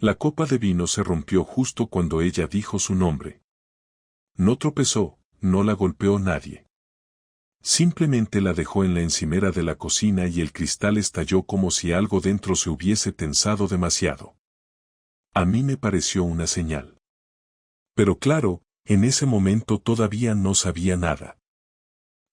La copa de vino se rompió justo cuando ella dijo su nombre. No tropezó, no la golpeó nadie. Simplemente la dejó en la encimera de la cocina y el cristal estalló como si algo dentro se hubiese tensado demasiado. A mí me pareció una señal. Pero claro, en ese momento todavía no sabía nada.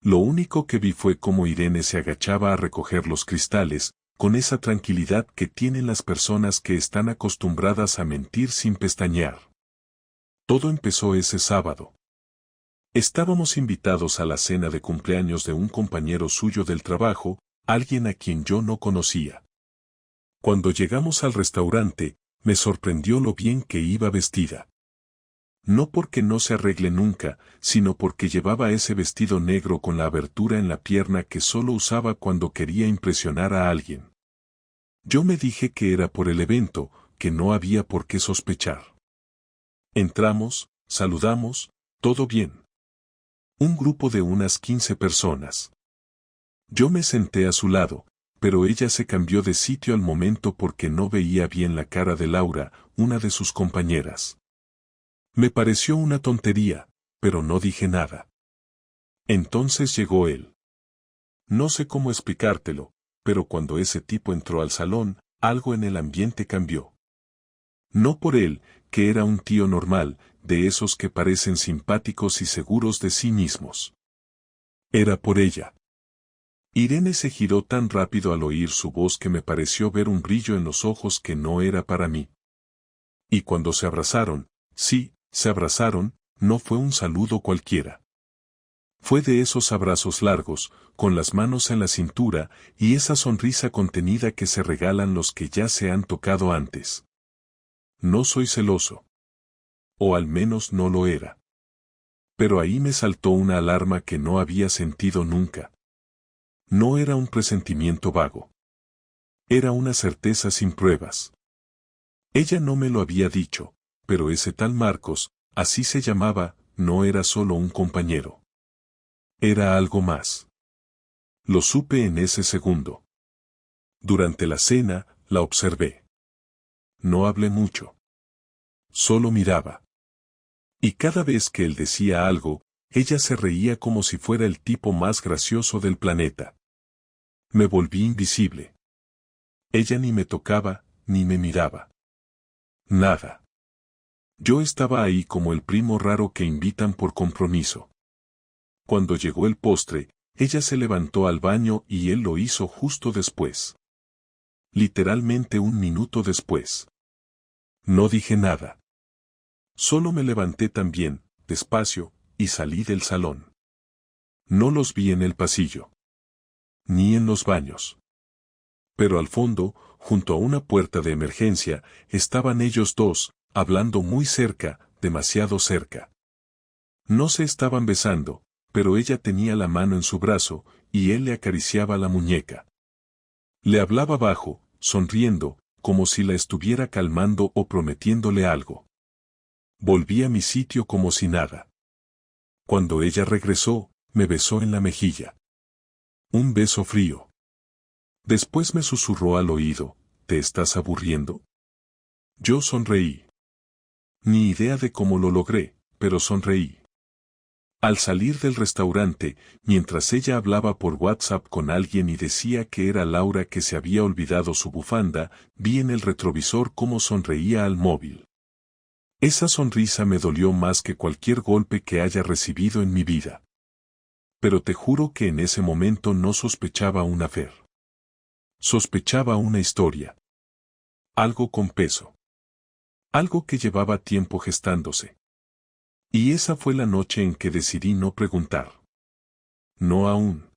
Lo único que vi fue cómo Irene se agachaba a recoger los cristales, con esa tranquilidad que tienen las personas que están acostumbradas a mentir sin pestañear. Todo empezó ese sábado. Estábamos invitados a la cena de cumpleaños de un compañero suyo del trabajo, alguien a quien yo no conocía. Cuando llegamos al restaurante, me sorprendió lo bien que iba vestida. No porque no se arregle nunca, sino porque llevaba ese vestido negro con la abertura en la pierna que solo usaba cuando quería impresionar a alguien. Yo me dije que era por el evento, que no había por qué sospechar. Entramos, saludamos, todo bien. Un grupo de unas 15 personas. Yo me senté a su lado, pero ella se cambió de sitio al momento porque no veía bien la cara de Laura, una de sus compañeras. Me pareció una tontería, pero no dije nada. Entonces llegó él. No sé cómo explicártelo, pero cuando ese tipo entró al salón, algo en el ambiente cambió. No por él, que era un tío normal, de esos que parecen simpáticos y seguros de sí mismos. Era por ella. Irene se giró tan rápido al oír su voz que me pareció ver un brillo en los ojos que no era para mí. Y cuando se abrazaron, sí, se abrazaron, no fue un saludo cualquiera. Fue de esos abrazos largos, con las manos en la cintura, y esa sonrisa contenida que se regalan los que ya se han tocado antes. No soy celoso. O al menos no lo era. Pero ahí me saltó una alarma que no había sentido nunca. No era un presentimiento vago. Era una certeza sin pruebas. Ella no me lo había dicho, pero ese tal Marcos, así se llamaba, no era solo un compañero. Era algo más. Lo supe en ese segundo. Durante la cena, la observé. No hablé mucho. Solo miraba. Y cada vez que él decía algo, ella se reía como si fuera el tipo más gracioso del planeta. Me volví invisible. Ella ni me tocaba, ni me miraba. Nada. Yo estaba ahí como el primo raro que invitan por compromiso. Cuando llegó el postre, ella se levantó al baño y él lo hizo justo después. Literalmente un minuto después. No dije nada. Solo me levanté también, despacio, y salí del salón. No los vi en el pasillo. Ni en los baños. Pero al fondo, junto a una puerta de emergencia, estaban ellos dos, hablando muy cerca, demasiado cerca. No se estaban besando, pero ella tenía la mano en su brazo, y él le acariciaba la muñeca. Le hablaba bajo, sonriendo, como si la estuviera calmando o prometiéndole algo. Volví a mi sitio como si nada. Cuando ella regresó, me besó en la mejilla. Un beso frío. Después me susurró al oído, ¿te estás aburriendo? Yo sonreí. Ni idea de cómo lo logré, pero sonreí. Al salir del restaurante, mientras ella hablaba por WhatsApp con alguien y decía que era Laura que se había olvidado su bufanda, vi en el retrovisor cómo sonreía al móvil. Esa sonrisa me dolió más que cualquier golpe que haya recibido en mi vida. Pero te juro que en ese momento no sospechaba un affair. Sospechaba una historia. Algo con peso. Algo que llevaba tiempo gestándose. Y esa fue la noche en que decidí no preguntar. No aún.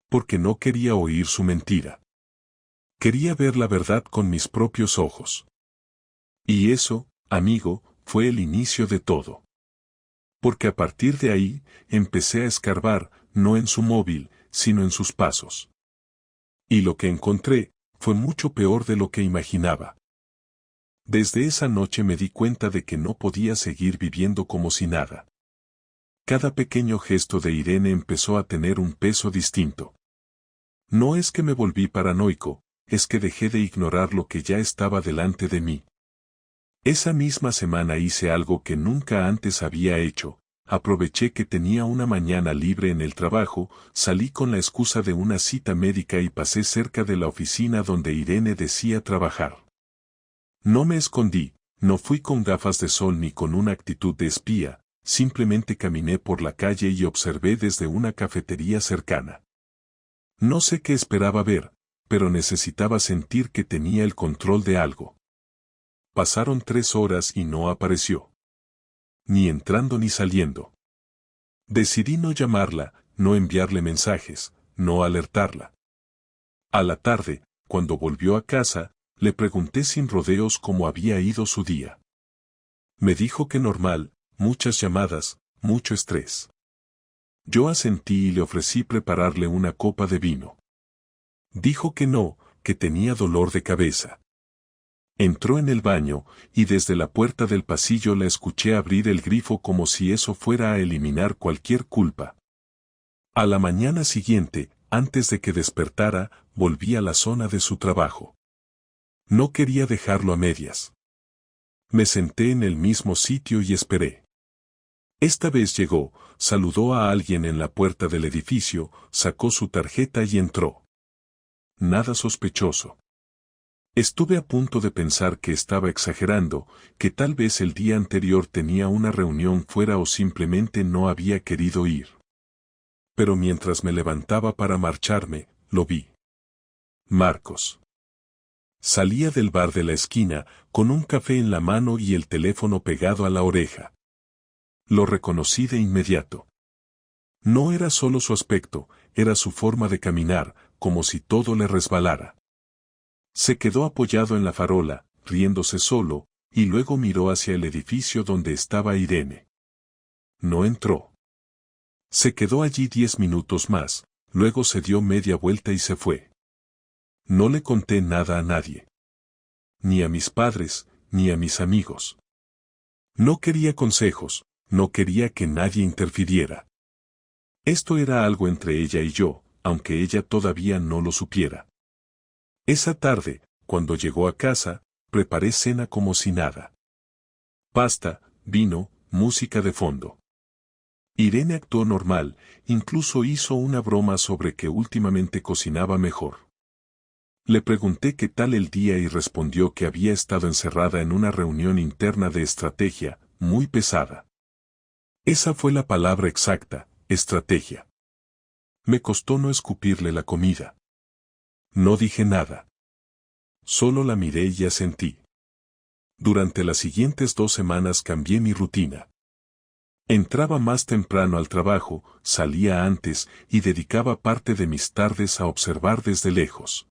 Porque no quería oír su mentira. Quería ver la verdad con mis propios ojos. Y eso, amigo, fue el inicio de todo. Porque a partir de ahí, empecé a escarbar, no en su móvil, sino en sus pasos. Y lo que encontré, fue mucho peor de lo que imaginaba. Desde esa noche me di cuenta de que no podía seguir viviendo como si nada. Cada pequeño gesto de Irene empezó a tener un peso distinto. No es que me volví paranoico, es que dejé de ignorar lo que ya estaba delante de mí. Esa misma semana hice algo que nunca antes había hecho. Aproveché que tenía una mañana libre en el trabajo, salí con la excusa de una cita médica y pasé cerca de la oficina donde Irene decía trabajar. No me escondí, no fui con gafas de sol ni con una actitud de espía, simplemente caminé por la calle y observé desde una cafetería cercana. No sé qué esperaba ver, pero necesitaba sentir que tenía el control de algo. Pasaron 3 horas y no apareció. Ni entrando ni saliendo. Decidí no llamarla, no enviarle mensajes, no alertarla. A la tarde, cuando volvió a casa, le pregunté sin rodeos cómo había ido su día. Me dijo que normal, muchas llamadas, mucho estrés. Yo asentí y le ofrecí prepararle una copa de vino. Dijo que no, que tenía dolor de cabeza. Entró en el baño, y desde la puerta del pasillo la escuché abrir el grifo como si eso fuera a eliminar cualquier culpa. A la mañana siguiente, antes de que despertara, volví a la zona de su trabajo. No quería dejarlo a medias. Me senté en el mismo sitio y esperé. Esta vez llegó, saludó a alguien en la puerta del edificio, sacó su tarjeta y entró. Nada sospechoso. Estuve a punto de pensar que estaba exagerando, que tal vez el día anterior tenía una reunión fuera o simplemente no había querido ir. Pero mientras me levantaba para marcharme, lo vi. Marcos. Salía del bar de la esquina, con un café en la mano y el teléfono pegado a la oreja. Lo reconocí de inmediato. No era solo su aspecto, era su forma de caminar, como si todo le resbalara. Se quedó apoyado en la farola, riéndose solo, y luego miró hacia el edificio donde estaba Irene. No entró. Se quedó allí 10 minutos más, luego se dio media vuelta y se fue. No le conté nada a nadie. Ni a mis padres, ni a mis amigos. No quería consejos, no quería que nadie interfiriera. Esto era algo entre ella y yo, aunque ella todavía no lo supiera. Esa tarde, cuando llegó a casa, preparé cena como si nada. Pasta, vino, música de fondo. Irene actuó normal, incluso hizo una broma sobre que últimamente cocinaba mejor. Le pregunté qué tal el día y respondió que había estado encerrada en una reunión interna de estrategia, muy pesada. Esa fue la palabra exacta, estrategia. Me costó no escupirle la comida. No dije nada. Solo la miré y asentí. Durante las siguientes 2 semanas cambié mi rutina. Entraba más temprano al trabajo, salía antes y dedicaba parte de mis tardes a observar desde lejos.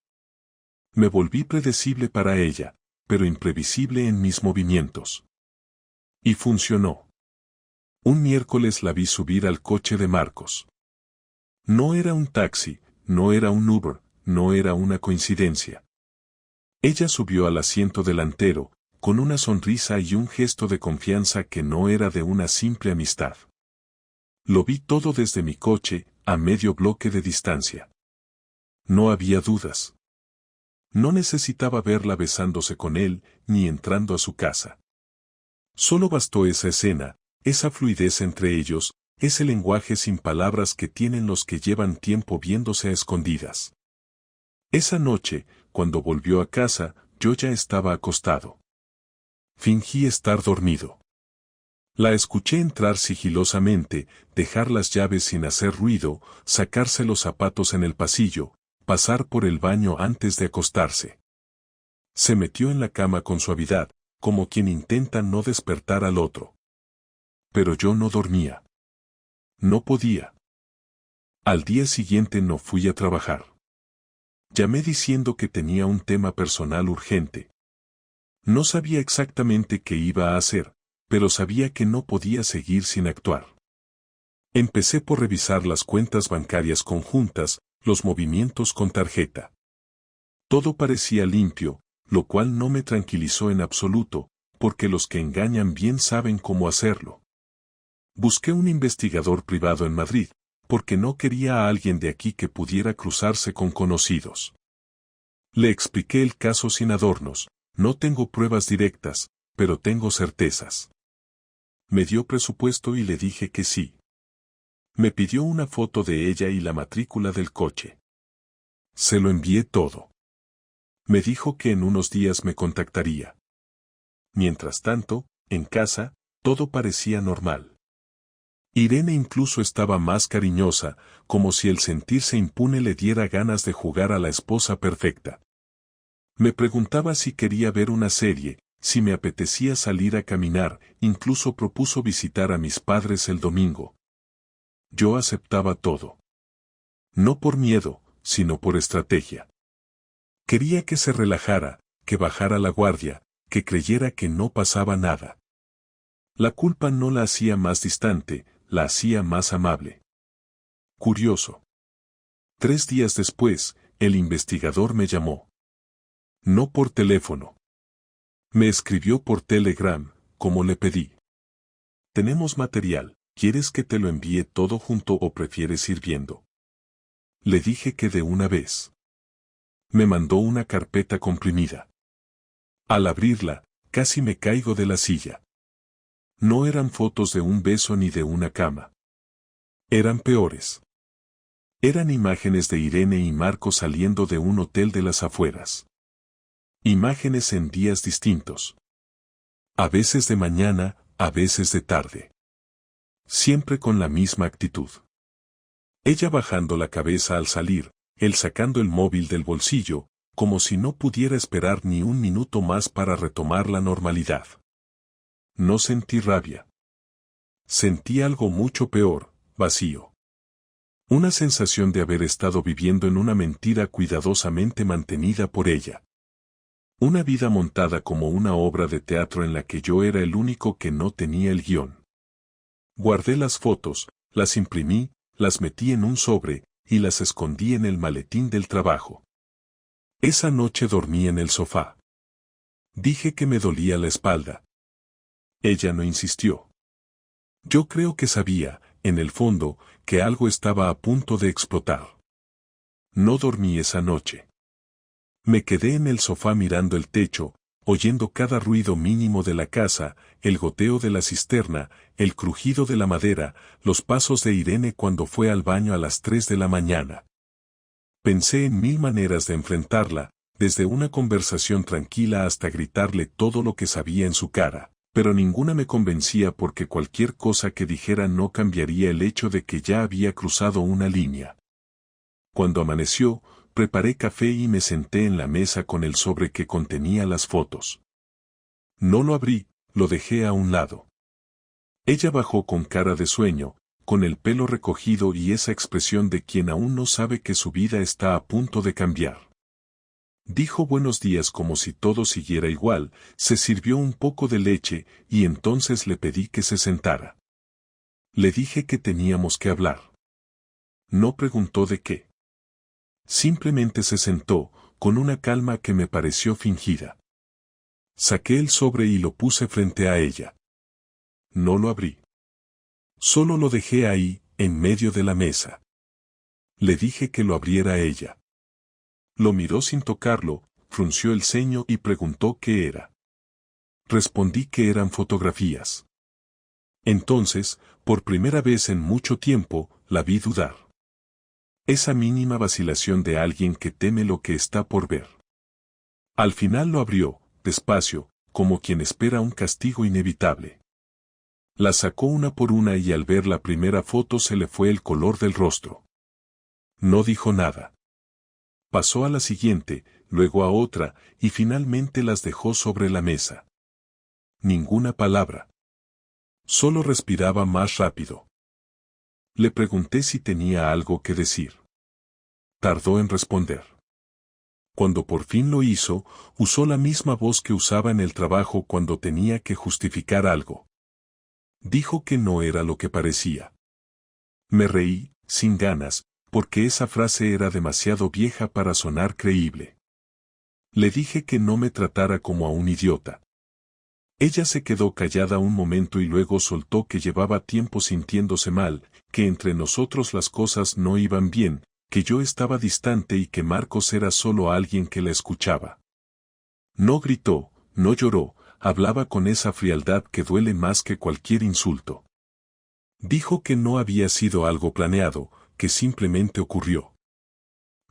Me volví predecible para ella, pero imprevisible en mis movimientos. Y funcionó. Un miércoles la vi subir al coche de Marcos. No era un taxi, no era un Uber, no era una coincidencia. Ella subió al asiento delantero, con una sonrisa y un gesto de confianza que no era de una simple amistad. Lo vi todo desde mi coche, a medio bloque de distancia. No había dudas. No necesitaba verla besándose con él, ni entrando a su casa. Solo bastó esa escena, esa fluidez entre ellos, ese lenguaje sin palabras que tienen los que llevan tiempo viéndose a escondidas. Esa noche, cuando volvió a casa, yo ya estaba acostado. Fingí estar dormido. La escuché entrar sigilosamente, dejar las llaves sin hacer ruido, sacarse los zapatos en el pasillo, pasar por el baño antes de acostarse. Se metió en la cama con suavidad, como quien intenta no despertar al otro. Pero yo no dormía. No podía. Al día siguiente no fui a trabajar. Llamé diciendo que tenía un tema personal urgente. No sabía exactamente qué iba a hacer, pero sabía que no podía seguir sin actuar. Empecé por revisar las cuentas bancarias conjuntas, los movimientos con tarjeta. Todo parecía limpio, lo cual no me tranquilizó en absoluto, porque los que engañan bien saben cómo hacerlo. Busqué un investigador privado en Madrid, porque no quería a alguien de aquí que pudiera cruzarse con conocidos. Le expliqué el caso sin adornos, no tengo pruebas directas, pero tengo certezas. Me dio presupuesto y le dije que sí. Me pidió una foto de ella y la matrícula del coche. Se lo envié todo. Me dijo que en unos días me contactaría. Mientras tanto, en casa, todo parecía normal. Irene incluso estaba más cariñosa, como si el sentirse impune le diera ganas de jugar a la esposa perfecta. Me preguntaba si quería ver una serie, si me apetecía salir a caminar, incluso propuso visitar a mis padres el domingo. Yo aceptaba todo. No por miedo, sino por estrategia. Quería que se relajara, que bajara la guardia, que creyera que no pasaba nada. La culpa no la hacía más distante, la hacía más amable. Curioso. 3 días después, el investigador me llamó. No por teléfono. Me escribió por Telegram, como le pedí. Tenemos material, ¿quieres que te lo envíe todo junto o prefieres ir viendo? Le dije que de una vez. Me mandó una carpeta comprimida. Al abrirla, casi me caigo de la silla. No eran fotos de un beso ni de una cama. Eran peores. Eran imágenes de Irene y Marco saliendo de un hotel de las afueras. Imágenes en días distintos. A veces de mañana, a veces de tarde. Siempre con la misma actitud. Ella bajando la cabeza al salir, él sacando el móvil del bolsillo, como si no pudiera esperar ni un minuto más para retomar la normalidad. No sentí rabia. Sentí algo mucho peor, vacío. Una sensación de haber estado viviendo en una mentira cuidadosamente mantenida por ella. Una vida montada como una obra de teatro en la que yo era el único que no tenía el guión. Guardé las fotos, las imprimí, las metí en un sobre, y las escondí en el maletín del trabajo. Esa noche dormí en el sofá. Dije que me dolía la espalda. Ella no insistió. Yo creo que sabía, en el fondo, que algo estaba a punto de explotar. No dormí esa noche. Me quedé en el sofá mirando el techo, oyendo cada ruido mínimo de la casa, el goteo de la cisterna, el crujido de la madera, los pasos de Irene cuando fue al baño a las 3 de la mañana. Pensé en 1000 maneras de enfrentarla, desde una conversación tranquila hasta gritarle todo lo que sabía en su cara, pero ninguna me convencía porque cualquier cosa que dijera no cambiaría el hecho de que ya había cruzado una línea. Cuando amaneció, preparé café y me senté en la mesa con el sobre que contenía las fotos. No lo abrí, lo dejé a un lado. Ella bajó con cara de sueño, con el pelo recogido y esa expresión de quien aún no sabe que su vida está a punto de cambiar. Dijo buenos días como si todo siguiera igual, se sirvió un poco de leche y entonces le pedí que se sentara. Le dije que teníamos que hablar. No preguntó de qué. Simplemente se sentó, con una calma que me pareció fingida. Saqué el sobre y lo puse frente a ella. No lo abrí. Solo lo dejé ahí, en medio de la mesa. Le dije que lo abriera ella. Lo miró sin tocarlo, frunció el ceño y preguntó qué era. Respondí que eran fotografías. Entonces, por primera vez en mucho tiempo, la vi dudar. Esa mínima vacilación de alguien que teme lo que está por ver. Al final lo abrió, despacio, como quien espera un castigo inevitable. La sacó una por una y al ver la primera foto se le fue el color del rostro. No dijo nada. Pasó a la siguiente, luego a otra, y finalmente las dejó sobre la mesa. Ninguna palabra. Solo respiraba más rápido. Le pregunté si tenía algo que decir. Tardó en responder. Cuando por fin lo hizo, usó la misma voz que usaba en el trabajo cuando tenía que justificar algo. Dijo que no era lo que parecía. Me reí, sin ganas, porque esa frase era demasiado vieja para sonar creíble. Le dije que no me tratara como a un idiota. Ella se quedó callada un momento y luego soltó que llevaba tiempo sintiéndose mal, que entre nosotros las cosas no iban bien, que yo estaba distante y que Marcos era solo alguien que la escuchaba. No gritó, no lloró, hablaba con esa frialdad que duele más que cualquier insulto. Dijo que no había sido algo planeado, que simplemente ocurrió.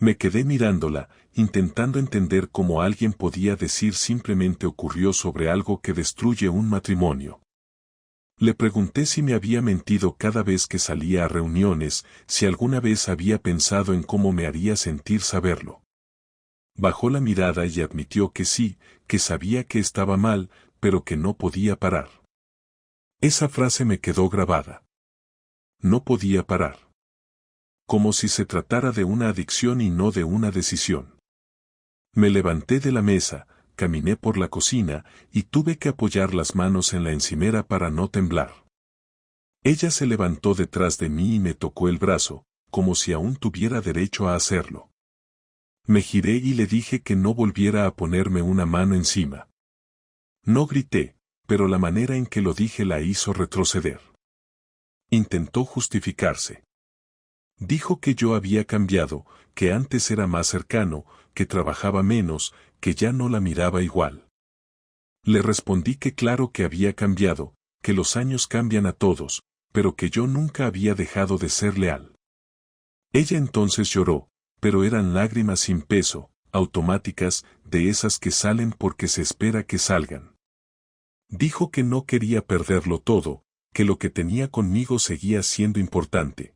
Me quedé mirándola, intentando entender cómo alguien podía decir simplemente ocurrió sobre algo que destruye un matrimonio. Le pregunté si me había mentido cada vez que salía a reuniones, si alguna vez había pensado en cómo me haría sentir saberlo. Bajó la mirada y admitió que sí, que sabía que estaba mal, pero que no podía parar. Esa frase me quedó grabada. No podía parar. Como si se tratara de una adicción y no de una decisión. Me levanté de la mesa, caminé por la cocina y tuve que apoyar las manos en la encimera para no temblar. Ella se levantó detrás de mí y me tocó el brazo, como si aún tuviera derecho a hacerlo. Me giré y le dije que no volviera a ponerme una mano encima. No grité, pero la manera en que lo dije la hizo retroceder. Intentó justificarse. Dijo que yo había cambiado, que antes era más cercano, que trabajaba menos, que ya no la miraba igual. Le respondí que claro que había cambiado, que los años cambian a todos, pero que yo nunca había dejado de ser leal. Ella entonces lloró, pero eran lágrimas sin peso, automáticas, de esas que salen porque se espera que salgan. Dijo que no quería perderlo todo, que lo que tenía conmigo seguía siendo importante.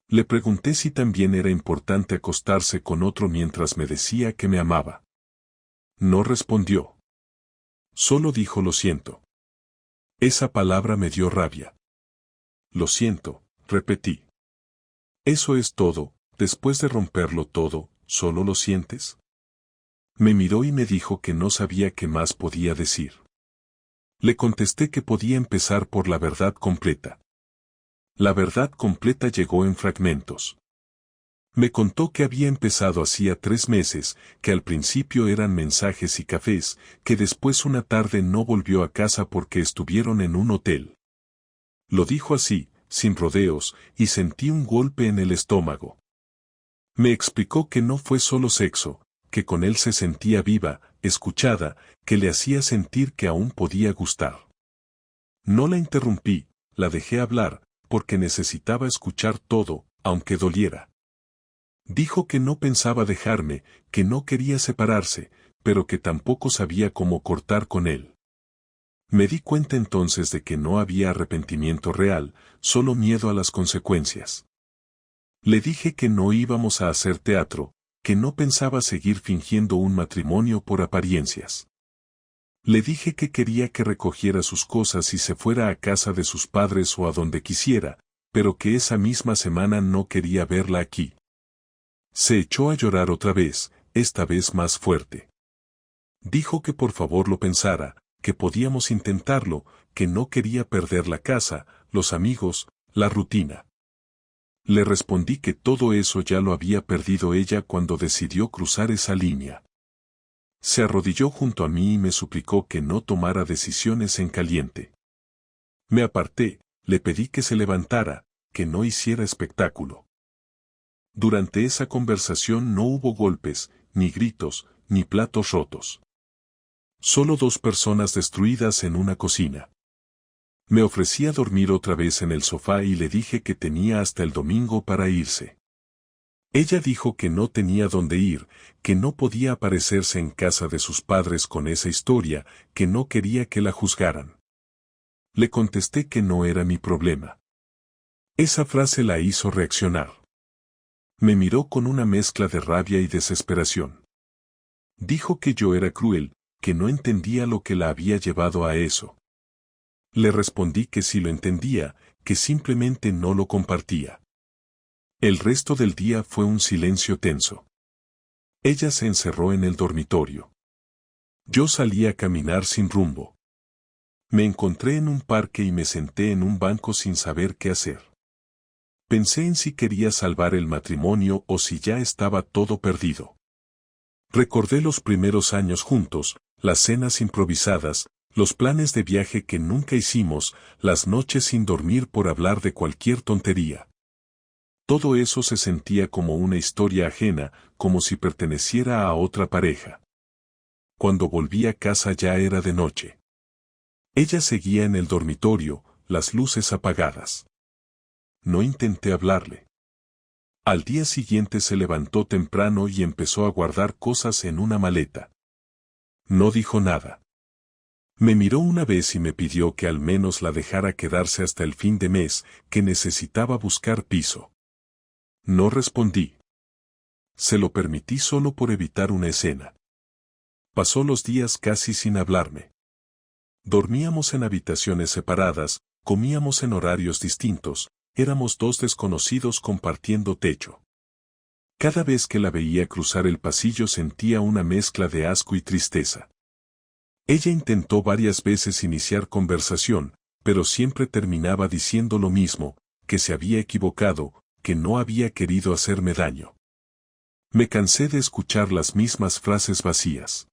Le pregunté si también era importante acostarse con otro mientras me decía que me amaba. No respondió. Solo dijo lo siento. Esa palabra me dio rabia. Lo siento, repetí. Eso es todo, después de romperlo todo, ¿solo lo sientes? Me miró y me dijo que no sabía qué más podía decir. Le contesté que podía empezar por la verdad completa. La verdad completa llegó en fragmentos. Me contó que había empezado hacía 3 meses, que al principio eran mensajes y cafés, que después una tarde no volvió a casa porque estuvieron en un hotel. Lo dijo así, sin rodeos, y sentí un golpe en el estómago. Me explicó que no fue solo sexo, que con él se sentía viva, escuchada, que le hacía sentir que aún podía gustar. No la interrumpí, la dejé hablar, porque necesitaba escuchar todo, aunque doliera. Dijo que no pensaba dejarme, que no quería separarse, pero que tampoco sabía cómo cortar con él. Me di cuenta entonces de que no había arrepentimiento real, solo miedo a las consecuencias. Le dije que no íbamos a hacer teatro, que no pensaba seguir fingiendo un matrimonio por apariencias. Le dije que quería que recogiera sus cosas y se fuera a casa de sus padres o a donde quisiera, pero que esa misma semana no quería verla aquí. Se echó a llorar otra vez, esta vez más fuerte. Dijo que por favor lo pensara, que podíamos intentarlo, que no quería perder la casa, los amigos, la rutina. Le respondí que todo eso ya lo había perdido ella cuando decidió cruzar esa línea. Se arrodilló junto a mí y me suplicó que no tomara decisiones en caliente. Me aparté, le pedí que se levantara, que no hiciera espectáculo. Durante esa conversación no hubo golpes, ni gritos, ni platos rotos. Solo 2 personas destruidas en una cocina. Me ofrecí a dormir otra vez en el sofá y le dije que tenía hasta el domingo para irse. Ella dijo que no tenía dónde ir, que no podía aparecerse en casa de sus padres con esa historia, que no quería que la juzgaran. Le contesté que no era mi problema. Esa frase la hizo reaccionar. Me miró con una mezcla de rabia y desesperación. Dijo que yo era cruel, que no entendía lo que la había llevado a eso. Le respondí que sí lo entendía, que simplemente no lo compartía. El resto del día fue un silencio tenso. Ella se encerró en el dormitorio. Yo salí a caminar sin rumbo. Me encontré en un parque y me senté en un banco sin saber qué hacer. Pensé en si quería salvar el matrimonio o si ya estaba todo perdido. Recordé los primeros años juntos, las cenas improvisadas, los planes de viaje que nunca hicimos, las noches sin dormir por hablar de cualquier tontería. Todo eso se sentía como una historia ajena, como si perteneciera a otra pareja. Cuando volví a casa ya era de noche. Ella seguía en el dormitorio, las luces apagadas. No intenté hablarle. Al día siguiente se levantó temprano y empezó a guardar cosas en una maleta. No dijo nada. Me miró una vez y me pidió que al menos la dejara quedarse hasta el fin de mes, que necesitaba buscar piso. No respondí. Se lo permití solo por evitar una escena. Pasó los días casi sin hablarme. Dormíamos en habitaciones separadas, comíamos en horarios distintos, éramos dos desconocidos compartiendo techo. Cada vez que la veía cruzar el pasillo sentía una mezcla de asco y tristeza. Ella intentó varias veces iniciar conversación, pero siempre terminaba diciendo lo mismo, que se había equivocado, que no había querido hacerme daño. Me cansé de escuchar las mismas frases vacías.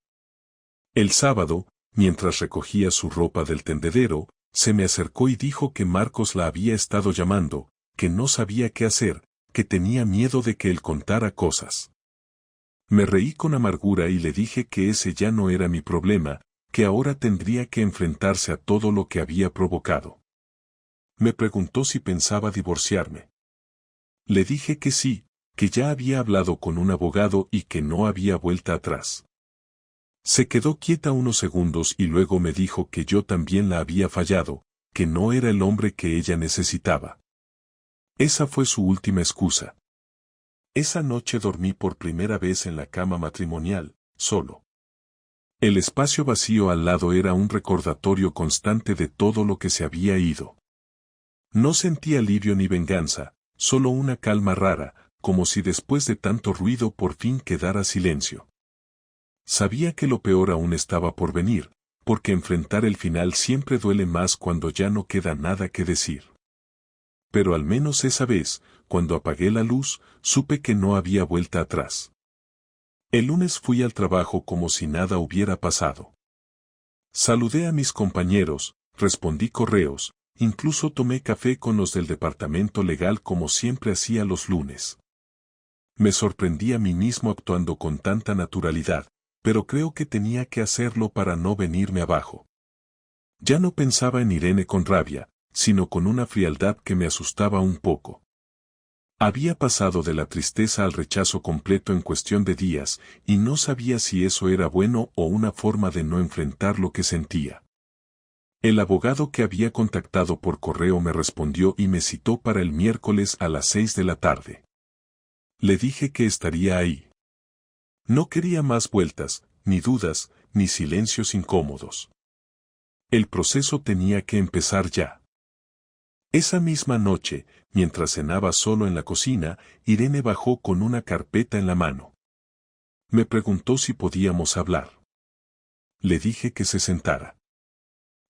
El sábado, mientras recogía su ropa del tendedero, se me acercó y dijo que Marcos la había estado llamando, que no sabía qué hacer, que tenía miedo de que él contara cosas. Me reí con amargura y le dije que ese ya no era mi problema, que ahora tendría que enfrentarse a todo lo que había provocado. Me preguntó si pensaba divorciarme. Le dije que sí, que ya había hablado con un abogado y que no había vuelta atrás. Se quedó quieta unos segundos y luego me dijo que yo también la había fallado, que no era el hombre que ella necesitaba. Esa fue su última excusa. Esa noche dormí por primera vez en la cama matrimonial, solo. El espacio vacío al lado era un recordatorio constante de todo lo que se había ido. No sentí alivio ni venganza, solo una calma rara, como si después de tanto ruido por fin quedara silencio. Sabía que lo peor aún estaba por venir, porque enfrentar el final siempre duele más cuando ya no queda nada que decir. Pero al menos esa vez, cuando apagué la luz, supe que no había vuelta atrás. El lunes fui al trabajo como si nada hubiera pasado. Saludé a mis compañeros, respondí correos, incluso tomé café con los del departamento legal como siempre hacía los lunes. Me sorprendí a mí mismo actuando con tanta naturalidad, pero creo que tenía que hacerlo para no venirme abajo. Ya no pensaba en Irene con rabia, sino con una frialdad que me asustaba un poco. Había pasado de la tristeza al rechazo completo en cuestión de días, y no sabía si eso era bueno o una forma de no enfrentar lo que sentía. El abogado que había contactado por correo me respondió y me citó para el miércoles a las 6 de la tarde. Le dije que estaría ahí. No quería más vueltas, ni dudas, ni silencios incómodos. El proceso tenía que empezar ya. Esa misma noche, mientras cenaba solo en la cocina, Irene bajó con una carpeta en la mano. Me preguntó si podíamos hablar. Le dije que se sentara.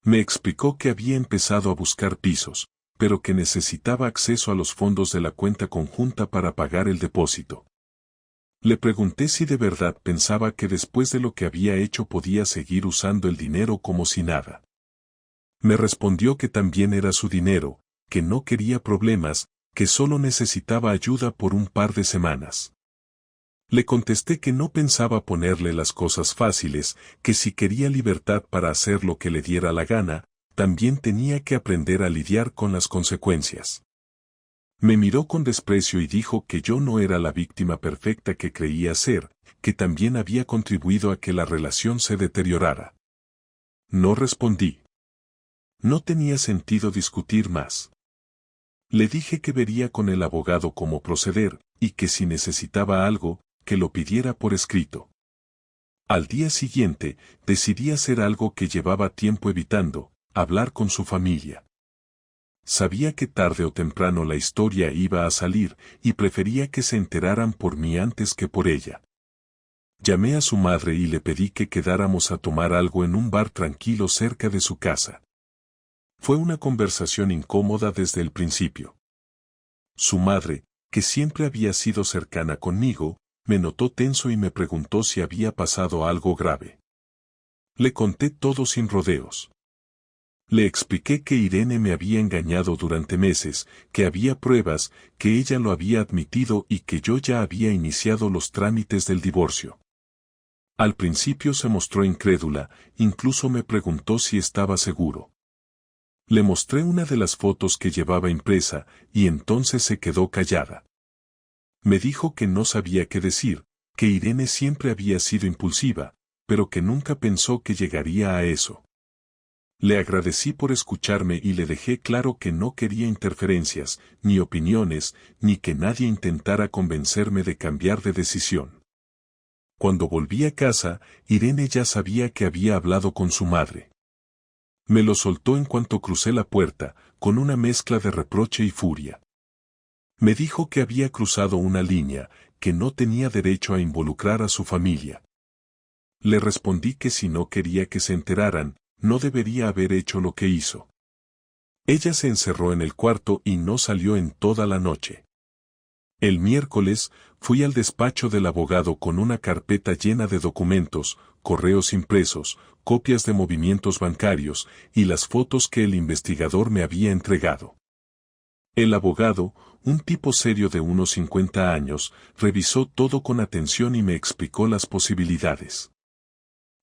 Me explicó que había empezado a buscar pisos, pero que necesitaba acceso a los fondos de la cuenta conjunta para pagar el depósito. Le pregunté si de verdad pensaba que después de lo que había hecho podía seguir usando el dinero como si nada. Me respondió que también era su dinero, que no quería problemas, que solo necesitaba ayuda por un par de semanas. Le contesté que no pensaba ponerle las cosas fáciles, que si quería libertad para hacer lo que le diera la gana, también tenía que aprender a lidiar con las consecuencias. Me miró con desprecio y dijo que yo no era la víctima perfecta que creía ser, que también había contribuido a que la relación se deteriorara. No respondí. No tenía sentido discutir más. Le dije que vería con el abogado cómo proceder, y que si necesitaba algo, que lo pidiera por escrito. Al día siguiente, decidí hacer algo que llevaba tiempo evitando, hablar con su familia. Sabía que tarde o temprano la historia iba a salir, y prefería que se enteraran por mí antes que por ella. Llamé a su madre y le pedí que quedáramos a tomar algo en un bar tranquilo cerca de su casa. Fue una conversación incómoda desde el principio. Su madre, que siempre había sido cercana conmigo, me notó tenso y me preguntó si había pasado algo grave. Le conté todo sin rodeos. Le expliqué que Irene me había engañado durante meses, que había pruebas, que ella lo había admitido y que yo ya había iniciado los trámites del divorcio. Al principio se mostró incrédula, incluso me preguntó si estaba seguro. Le mostré una de las fotos que llevaba impresa, y entonces se quedó callada. Me dijo que no sabía qué decir, que Irene siempre había sido impulsiva, pero que nunca pensó que llegaría a eso. Le agradecí por escucharme y le dejé claro que no quería interferencias, ni opiniones, ni que nadie intentara convencerme de cambiar de decisión. Cuando volví a casa, Irene ya sabía que había hablado con su madre. Me lo soltó en cuanto crucé la puerta, con una mezcla de reproche y furia. Me dijo que había cruzado una línea, que no tenía derecho a involucrar a su familia. Le respondí que si no quería que se enteraran, no debería haber hecho lo que hizo. Ella se encerró en el cuarto y no salió en toda la noche. El miércoles, fui al despacho del abogado con una carpeta llena de documentos, correos impresos, copias de movimientos bancarios y las fotos que el investigador me había entregado. El abogado, un tipo serio de unos 50 años, revisó todo con atención y me explicó las posibilidades.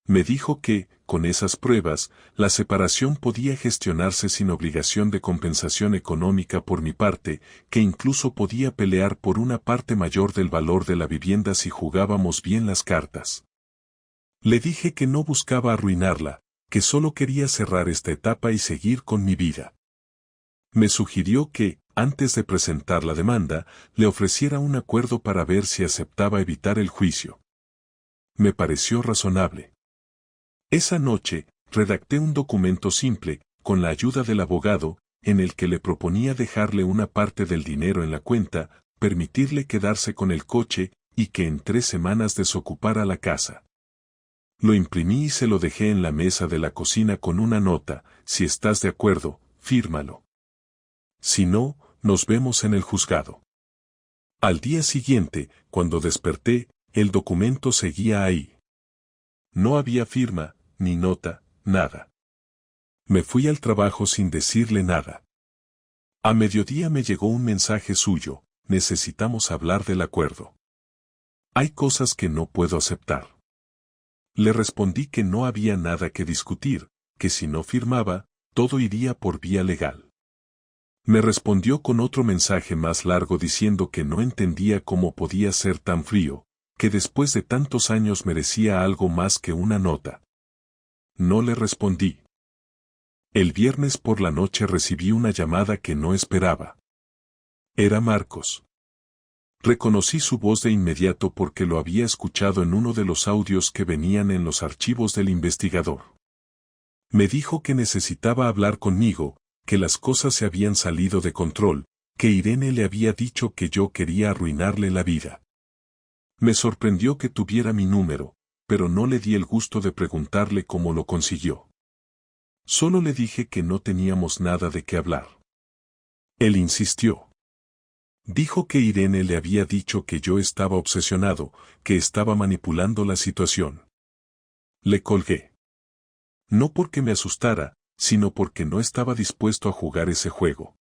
Me dijo que, con esas pruebas, la separación podía gestionarse sin obligación de compensación económica por mi parte, que incluso podía pelear por una parte mayor del valor de la vivienda si jugábamos bien las cartas. Le dije que no buscaba arruinarla, que solo quería cerrar esta etapa y seguir con mi vida. Me sugirió que, antes de presentar la demanda, le ofreciera un acuerdo para ver si aceptaba evitar el juicio. Me pareció razonable. Esa noche, redacté un documento simple, con la ayuda del abogado, en el que le proponía dejarle una parte del dinero en la cuenta, permitirle quedarse con el coche, y que en 3 semanas desocupara la casa. Lo imprimí y se lo dejé en la mesa de la cocina con una nota: si estás de acuerdo, fírmalo. Si no, nos vemos en el juzgado. Al día siguiente, cuando desperté, el documento seguía ahí. No había firma, ni nota, nada. Me fui al trabajo sin decirle nada. A mediodía me llegó un mensaje suyo: necesitamos hablar del acuerdo. Hay cosas que no puedo aceptar. Le respondí que no había nada que discutir, que si no firmaba, todo iría por vía legal. Me respondió con otro mensaje más largo diciendo que no entendía cómo podía ser tan frío, que después de tantos años merecía algo más que una nota. No le respondí. El viernes por la noche recibí una llamada que no esperaba. Era Marcos. Reconocí su voz de inmediato porque lo había escuchado en uno de los audios que venían en los archivos del investigador. Me dijo que necesitaba hablar conmigo, que las cosas se habían salido de control, que Irene le había dicho que yo quería arruinarle la vida. Me sorprendió que tuviera mi número, pero no le di el gusto de preguntarle cómo lo consiguió. Solo le dije que no teníamos nada de qué hablar. Él insistió. Dijo que Irene le había dicho que yo estaba obsesionado, que estaba manipulando la situación. Le colgué. No porque me asustara, sino porque no estaba dispuesto a jugar ese juego.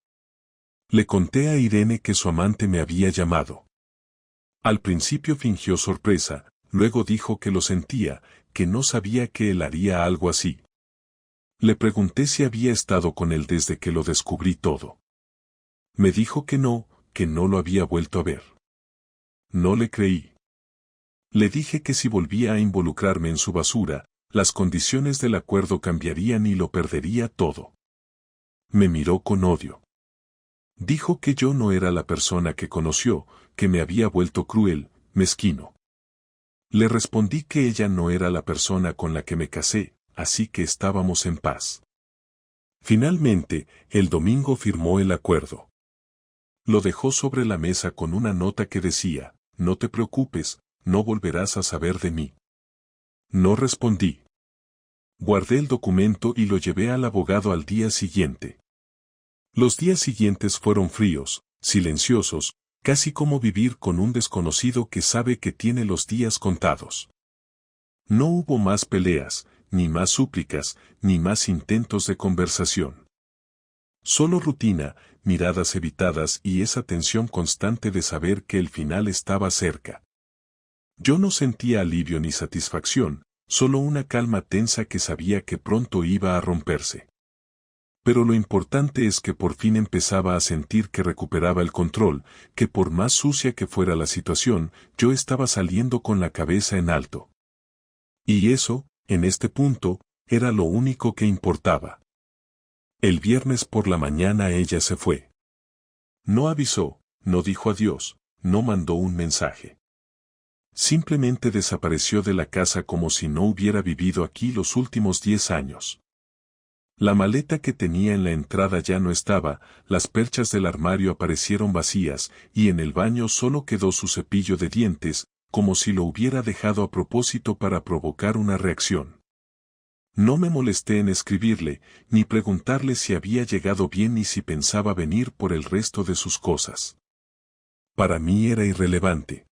Le conté a Irene que su amante me había llamado. Al principio fingió sorpresa, luego dijo que lo sentía, que no sabía que él haría algo así. Le pregunté si había estado con él desde que lo descubrí todo. Me dijo que no lo había vuelto a ver. No le creí. Le dije que si volvía a involucrarme en su basura, las condiciones del acuerdo cambiarían y lo perdería todo. Me miró con odio. Dijo que yo no era la persona que conoció, que me había vuelto cruel, mezquino. Le respondí que ella no era la persona con la que me casé, así que estábamos en paz. Finalmente, el domingo firmó el acuerdo. Lo dejó sobre la mesa con una nota que decía: no te preocupes, no volverás a saber de mí. No respondí. Guardé el documento y lo llevé al abogado al día siguiente. Los días siguientes fueron fríos, silenciosos, casi como vivir con un desconocido que sabe que tiene los días contados. No hubo más peleas, ni más súplicas, ni más intentos de conversación. Solo rutina, miradas evitadas y esa tensión constante de saber que el final estaba cerca. Yo no sentía alivio ni satisfacción, solo una calma tensa que sabía que pronto iba a romperse. Pero lo importante es que por fin empezaba a sentir que recuperaba el control, que por más sucia que fuera la situación, yo estaba saliendo con la cabeza en alto. Y eso, en este punto, era lo único que importaba. El viernes por la mañana ella se fue. No avisó, no dijo adiós, no mandó un mensaje. Simplemente desapareció de la casa como si no hubiera vivido aquí los últimos 10 años. La maleta que tenía en la entrada ya no estaba, las perchas del armario aparecieron vacías, y en el baño solo quedó su cepillo de dientes, como si lo hubiera dejado a propósito para provocar una reacción. No me molesté en escribirle, ni preguntarle si había llegado bien ni si pensaba venir por el resto de sus cosas. Para mí era irrelevante.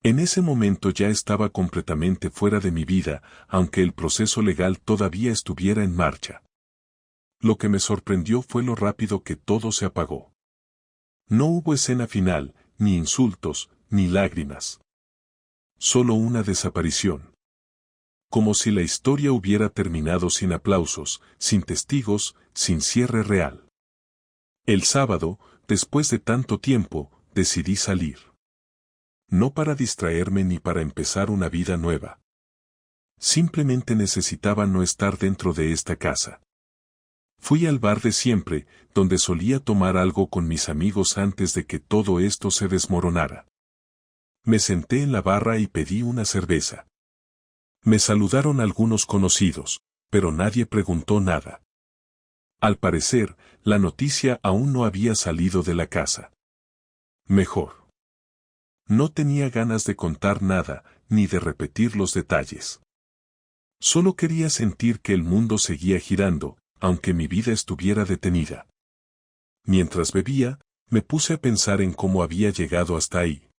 En ese momento ya estaba completamente fuera de mi vida, aunque el proceso legal todavía estuviera en marcha. Lo que me sorprendió fue lo rápido que todo se apagó. No hubo escena final, ni insultos, ni lágrimas. Solo una desaparición. Como si la historia hubiera terminado sin aplausos, sin testigos, sin cierre real. El sábado, después de tanto tiempo, decidí salir. No para distraerme ni para empezar una vida nueva. Simplemente necesitaba no estar dentro de esta casa. Fui al bar de siempre, donde solía tomar algo con mis amigos antes de que todo esto se desmoronara. Me senté en la barra y pedí una cerveza. Me saludaron algunos conocidos, pero nadie preguntó nada. Al parecer, la noticia aún no había salido de la casa. Mejor. No tenía ganas de contar nada, ni de repetir los detalles. Solo quería sentir que el mundo seguía girando, aunque mi vida estuviera detenida. Mientras bebía, me puse a pensar en cómo había llegado hasta ahí.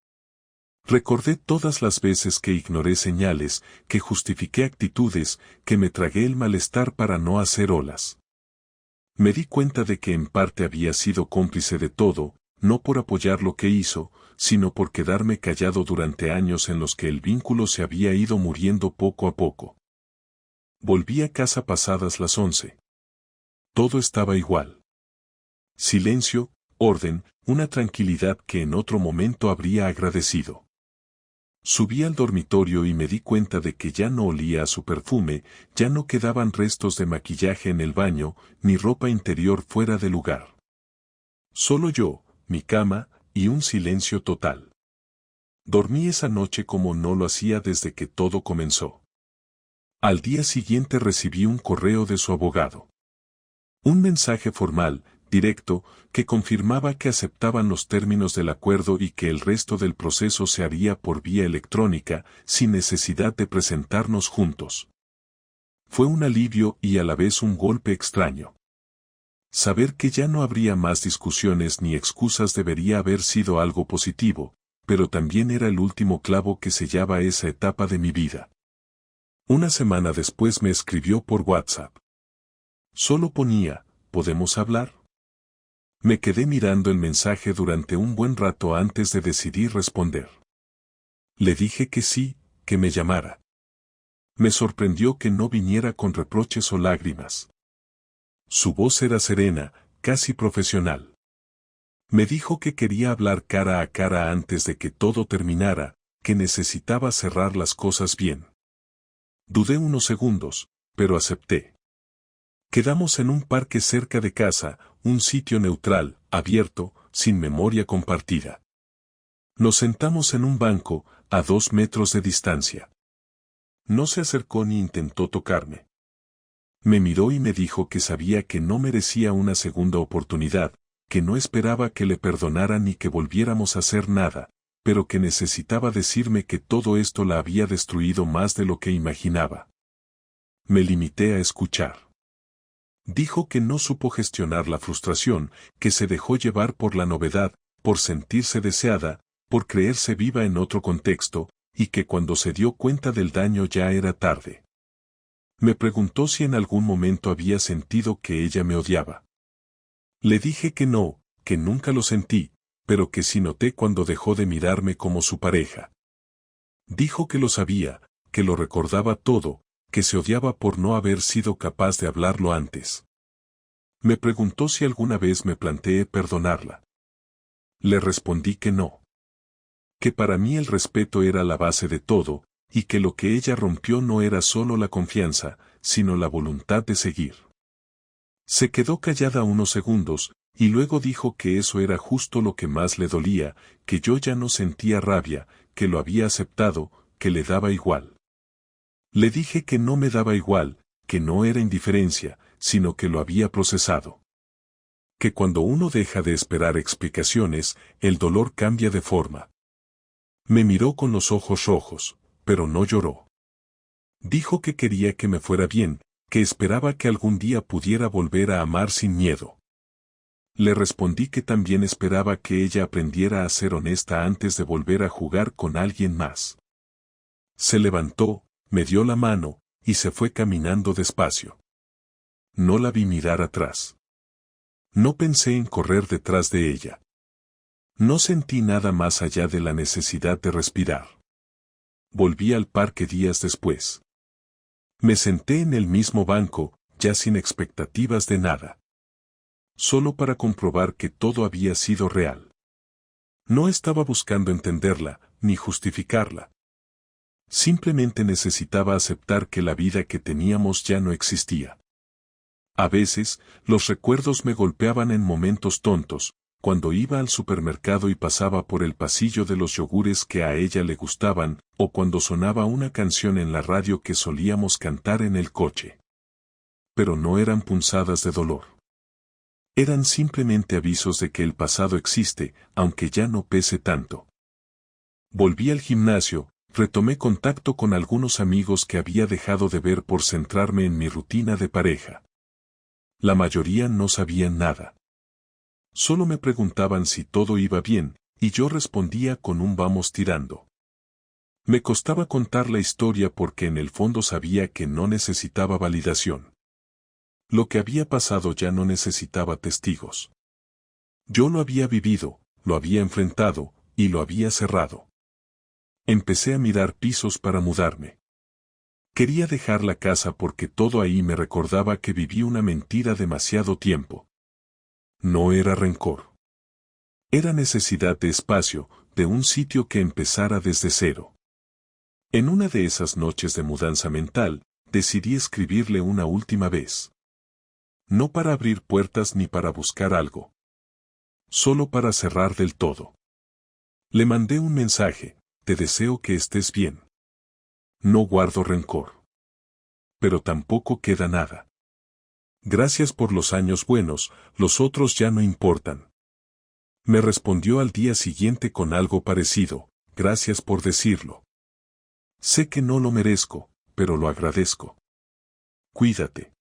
Recordé todas las veces que ignoré señales, que justifiqué actitudes, que me tragué el malestar para no hacer olas. Me di cuenta de que en parte había sido cómplice de todo, no por apoyar lo que hizo, sino por quedarme callado durante años en los que el vínculo se había ido muriendo poco a poco. Volví a casa pasadas las 11. Todo estaba igual. Silencio, orden, una tranquilidad que en otro momento habría agradecido. Subí al dormitorio y me di cuenta de que ya no olía a su perfume, ya no quedaban restos de maquillaje en el baño, ni ropa interior fuera de lugar. Solo yo, mi cama, y un silencio total. Dormí esa noche como no lo hacía desde que todo comenzó. Al día siguiente recibí un correo de su abogado. Un mensaje formal, directo, que confirmaba que aceptaban los términos del acuerdo y que el resto del proceso se haría por vía electrónica, sin necesidad de presentarnos juntos. Fue un alivio y a la vez un golpe extraño. Saber que ya no habría más discusiones ni excusas debería haber sido algo positivo, pero también era el último clavo que sellaba esa etapa de mi vida. Una semana después me escribió por WhatsApp. Solo ponía, ¿podemos hablar? Me quedé mirando el mensaje durante un buen rato antes de decidir responder. Le dije que sí, que me llamara. Me sorprendió que no viniera con reproches o lágrimas. Su voz era serena, casi profesional. Me dijo que quería hablar cara a cara antes de que todo terminara, que necesitaba cerrar las cosas bien. Dudé unos segundos, pero acepté. Quedamos en un parque cerca de casa, un sitio neutral, abierto, sin memoria compartida. Nos sentamos en un banco, a 2 metros de distancia. No se acercó ni intentó tocarme. Me miró y me dijo que sabía que no merecía una segunda oportunidad, que no esperaba que le perdonara ni que volviéramos a hacer nada, pero que necesitaba decirme que todo esto la había destruido más de lo que imaginaba. Me limité a escuchar. Dijo que no supo gestionar la frustración, que se dejó llevar por la novedad, por sentirse deseada, por creerse viva en otro contexto, y que cuando se dio cuenta del daño ya era tarde. Me preguntó si en algún momento había sentido que ella me odiaba. Le dije que no, que nunca lo sentí, pero que sí noté cuando dejó de mirarme como su pareja. Dijo que lo sabía, que lo recordaba todo, que se odiaba por no haber sido capaz de hablarlo antes. Me preguntó si alguna vez me planteé perdonarla. Le respondí que no. Que para mí el respeto era la base de todo, y que lo que ella rompió no era solo la confianza, sino la voluntad de seguir. Se quedó callada unos segundos, y luego dijo que eso era justo lo que más le dolía, que yo ya no sentía rabia, que lo había aceptado, que le daba igual. Le dije que no me daba igual, que no era indiferencia, sino que lo había procesado. Que cuando uno deja de esperar explicaciones, el dolor cambia de forma. Me miró con los ojos rojos, pero no lloró. Dijo que quería que me fuera bien, que esperaba que algún día pudiera volver a amar sin miedo. Le respondí que también esperaba que ella aprendiera a ser honesta antes de volver a jugar con alguien más. Se levantó, me dio la mano, y se fue caminando despacio. No la vi mirar atrás. No pensé en correr detrás de ella. No sentí nada más allá de la necesidad de respirar. Volví al parque días después. Me senté en el mismo banco, ya sin expectativas de nada. Solo para comprobar que todo había sido real. No estaba buscando entenderla, ni justificarla. Simplemente necesitaba aceptar que la vida que teníamos ya no existía. A veces, los recuerdos me golpeaban en momentos tontos, cuando iba al supermercado y pasaba por el pasillo de los yogures que a ella le gustaban, o cuando sonaba una canción en la radio que solíamos cantar en el coche. Pero no eran punzadas de dolor. Eran simplemente avisos de que el pasado existe, aunque ya no pese tanto. Volví al gimnasio, retomé contacto con algunos amigos que había dejado de ver por centrarme en mi rutina de pareja. La mayoría no sabían nada. Solo me preguntaban si todo iba bien, y yo respondía con un vamos tirando. Me costaba contar la historia porque en el fondo sabía que no necesitaba validación. Lo que había pasado ya no necesitaba testigos. Yo lo había vivido, lo había enfrentado, y lo había cerrado. Empecé a mirar pisos para mudarme. Quería dejar la casa porque todo ahí me recordaba que viví una mentira demasiado tiempo. No era rencor. Era necesidad de espacio, de un sitio que empezara desde cero. En una de esas noches de mudanza mental, decidí escribirle una última vez. No para abrir puertas ni para buscar algo. Solo para cerrar del todo. Le mandé un mensaje: te deseo que estés bien. No guardo rencor. Pero tampoco queda nada. Gracias por los años buenos, los otros ya no importan. Me respondió al día siguiente con algo parecido: gracias por decirlo. Sé que no lo merezco, pero lo agradezco. Cuídate.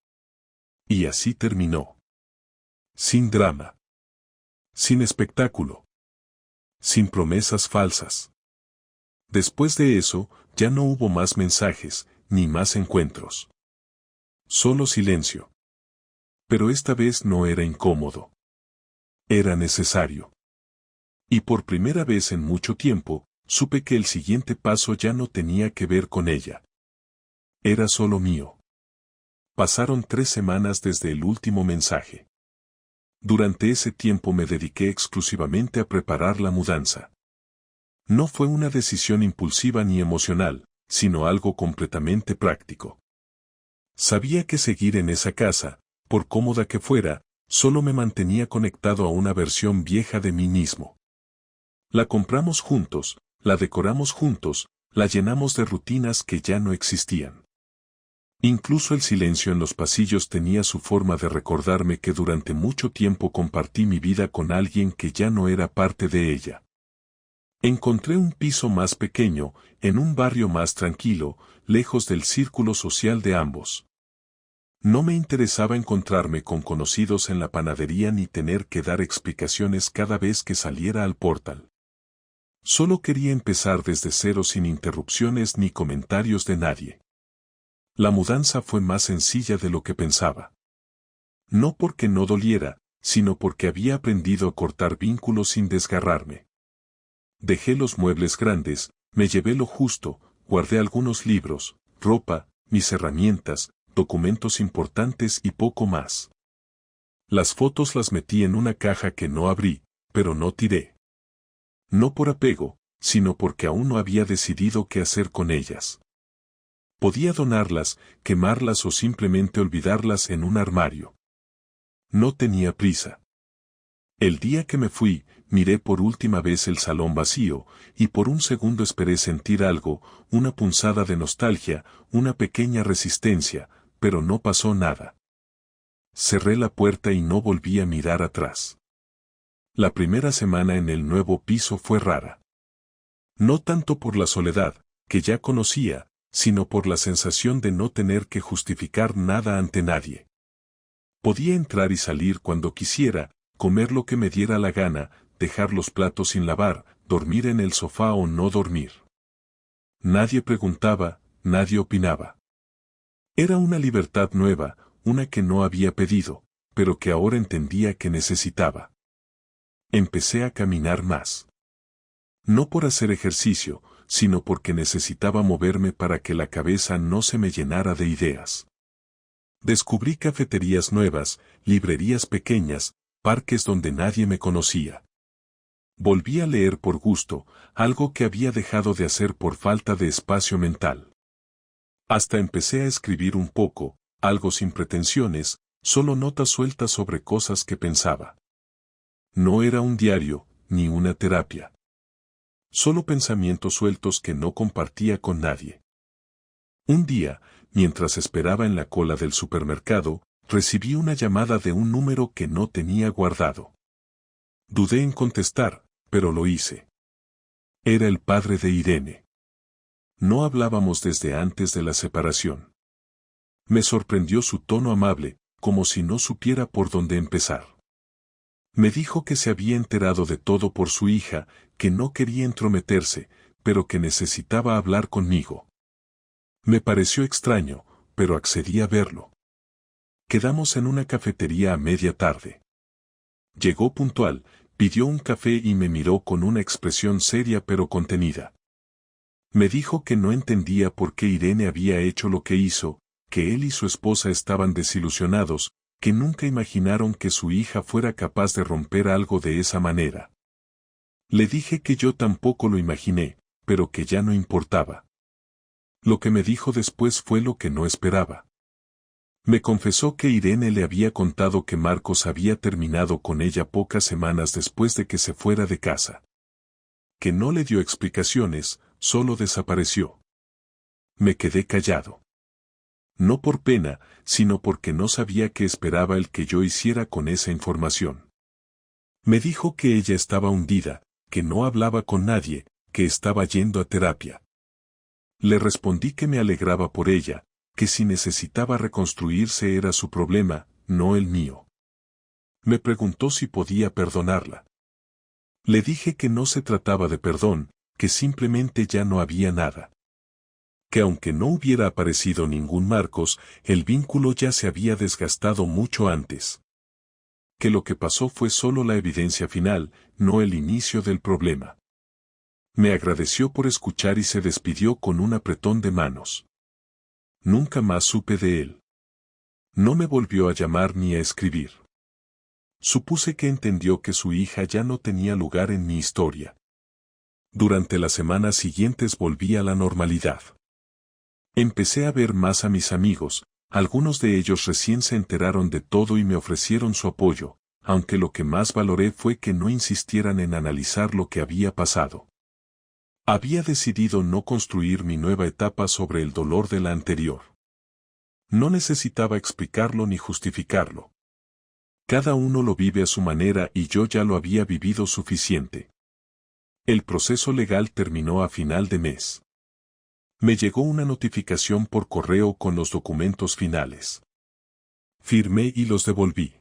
Y así terminó. Sin drama. Sin espectáculo. Sin promesas falsas. Después de eso, ya no hubo más mensajes, ni más encuentros. Solo silencio. Pero esta vez no era incómodo. Era necesario. Y por primera vez en mucho tiempo, supe que el siguiente paso ya no tenía que ver con ella. Era solo mío. Pasaron 3 semanas desde el último mensaje. Durante ese tiempo me dediqué exclusivamente a preparar la mudanza. No fue una decisión impulsiva ni emocional, sino algo completamente práctico. Sabía que seguir en esa casa, por cómoda que fuera, solo me mantenía conectado a una versión vieja de mí mismo. La compramos juntos, la decoramos juntos, la llenamos de rutinas que ya no existían. Incluso el silencio en los pasillos tenía su forma de recordarme que durante mucho tiempo compartí mi vida con alguien que ya no era parte de ella. Encontré un piso más pequeño, en un barrio más tranquilo, lejos del círculo social de ambos. No me interesaba encontrarme con conocidos en la panadería ni tener que dar explicaciones cada vez que saliera al portal. Solo quería empezar desde cero sin interrupciones ni comentarios de nadie. La mudanza fue más sencilla de lo que pensaba. No porque no doliera, sino porque había aprendido a cortar vínculos sin desgarrarme. Dejé los muebles grandes, Me llevé lo justo, guardé algunos libros, ropa, mis herramientas, documentos importantes y poco más. Las fotos las metí en una caja que no abrí, pero no tiré. No por apego, sino porque aún no había decidido qué hacer con ellas. Podía donarlas, quemarlas o simplemente olvidarlas en un armario. No tenía prisa. El día que me fui, miré por última vez el salón vacío, y por un segundo esperé sentir algo, una punzada de nostalgia, una pequeña resistencia, pero no pasó nada. Cerré la puerta y no volví a mirar atrás. La primera semana en el nuevo piso fue rara. No tanto por la soledad, que ya conocía, sino por la sensación de no tener que justificar nada ante nadie. Podía entrar y salir cuando quisiera, comer lo que me diera la gana, dejar los platos sin lavar, dormir en el sofá o no dormir. Nadie preguntaba, nadie opinaba. Era una libertad nueva, una que no había pedido, pero que ahora entendía que necesitaba. Empecé a caminar más. No por hacer ejercicio, sino porque necesitaba moverme para que la cabeza no se me llenara de ideas. Descubrí cafeterías nuevas, librerías pequeñas, parques donde nadie me conocía. Volví a leer por gusto, algo que había dejado de hacer por falta de espacio mental. Hasta empecé a escribir un poco, algo sin pretensiones, solo notas sueltas sobre cosas que pensaba. No era un diario, ni una terapia. Solo pensamientos sueltos que no compartía con nadie. Un día, mientras esperaba en la cola del supermercado, recibí una llamada de un número que no tenía guardado. Dudé en contestar, pero lo hice. Era el padre de Irene. No hablábamos desde antes de la separación. Me sorprendió su tono amable, como si no supiera por dónde empezar. Me dijo que se había enterado de todo por su hija, que no quería entrometerse, pero que necesitaba hablar conmigo. Me pareció extraño, pero accedí a verlo. Quedamos en una cafetería a media tarde. Llegó puntual, pidió un café y me miró con una expresión seria pero contenida. Me dijo que no entendía por qué Irene había hecho lo que hizo, que él y su esposa estaban desilusionados, que nunca imaginaron que su hija fuera capaz de romper algo de esa manera. Le dije que yo tampoco lo imaginé, pero que ya no importaba. Lo que me dijo después fue lo que no esperaba. Me confesó que Irene le había contado que Marcos había terminado con ella pocas semanas después de que se fuera de casa. Que no le dio explicaciones, solo desapareció. Me quedé callado. No por pena, sino porque no sabía qué esperaba el que yo hiciera con esa información. Me dijo que ella estaba hundida, que no hablaba con nadie, que estaba yendo a terapia. Le respondí que me alegraba por ella, que si necesitaba reconstruirse era su problema, no el mío. Me preguntó si podía perdonarla. Le dije que no se trataba de perdón, que simplemente ya no había nada. Que aunque no hubiera aparecido ningún Marcos, el vínculo ya se había desgastado mucho antes. Que lo que pasó fue solo la evidencia final, no el inicio del problema. Me agradeció por escuchar y se despidió con un apretón de manos. Nunca más supe de él. No me volvió a llamar ni a escribir. Supuse que entendió que su hija ya no tenía lugar en mi historia. Durante las semanas siguientes volví a la normalidad. Empecé a ver más a mis amigos, algunos de ellos recién se enteraron de todo y me ofrecieron su apoyo, aunque lo que más valoré fue que no insistieran en analizar lo que había pasado. Había decidido no construir mi nueva etapa sobre el dolor de la anterior. No necesitaba explicarlo ni justificarlo. Cada uno lo vive a su manera y yo ya lo había vivido suficiente. El proceso legal terminó a final de mes. Me llegó una notificación por correo con los documentos finales. Firmé y los devolví.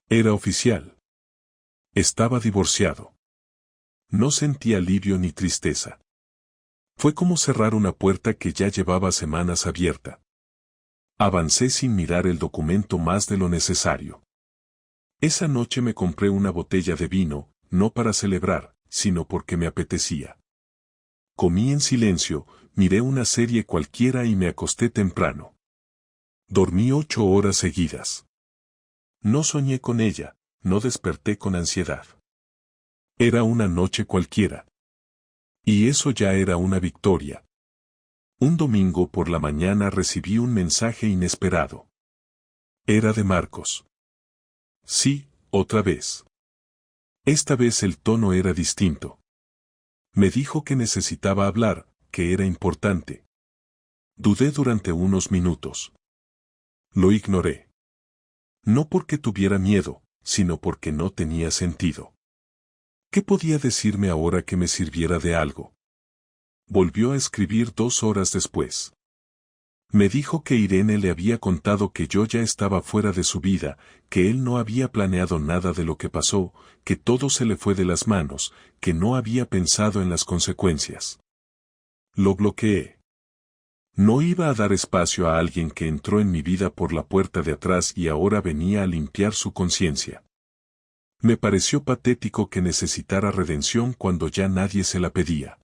Era oficial. Estaba divorciado. No sentí alivio ni tristeza. Fue como cerrar una puerta que ya llevaba semanas abierta. Avancé sin mirar el documento más de lo necesario. Esa noche me compré una botella de vino, no para celebrar, sino porque me apetecía. Comí en silencio, miré una serie cualquiera y me acosté temprano. Dormí 8 horas seguidas. No soñé con ella, no desperté con ansiedad. Era una noche cualquiera. Y eso ya era una victoria. Un domingo por la mañana recibí un mensaje inesperado. Era de Marcos. Sí, otra vez. Esta vez el tono era distinto. Me dijo que necesitaba hablar, que era importante. Dudé durante unos minutos. Lo ignoré. No porque tuviera miedo, sino porque no tenía sentido. ¿Qué podía decirme ahora que me sirviera de algo? Volvió a escribir 2 horas después. Me dijo que Irene le había contado que yo ya estaba fuera de su vida, que él no había planeado nada de lo que pasó, que todo se le fue de las manos, que no había pensado en las consecuencias. Lo bloqueé. No iba a dar espacio a alguien que entró en mi vida por la puerta de atrás y ahora venía a limpiar su conciencia. Me pareció patético que necesitara redención cuando ya nadie se la pedía.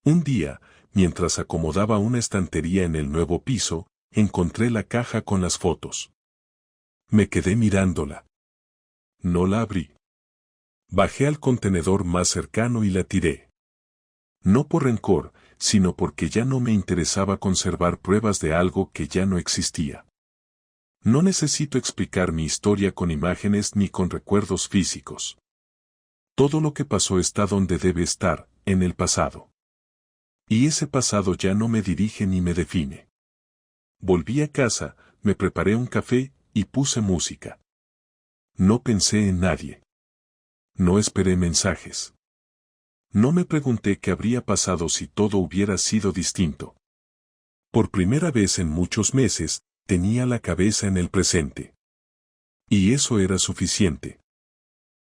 Un día, mientras acomodaba una estantería en el nuevo piso, encontré la caja con las fotos. Me quedé mirándola. No la abrí. Bajé al contenedor más cercano y la tiré. No por rencor, sino porque ya no me interesaba conservar pruebas de algo que ya no existía. No necesito explicar mi historia con imágenes ni con recuerdos físicos. Todo lo que pasó está donde debe estar, en el pasado. Y ese pasado ya no me dirige ni me define. Volví a casa, me preparé un café y puse música. No pensé en nadie. No esperé mensajes. No me pregunté qué habría pasado si todo hubiera sido distinto. Por primera vez en muchos meses, tenía la cabeza en el presente. Y eso era suficiente.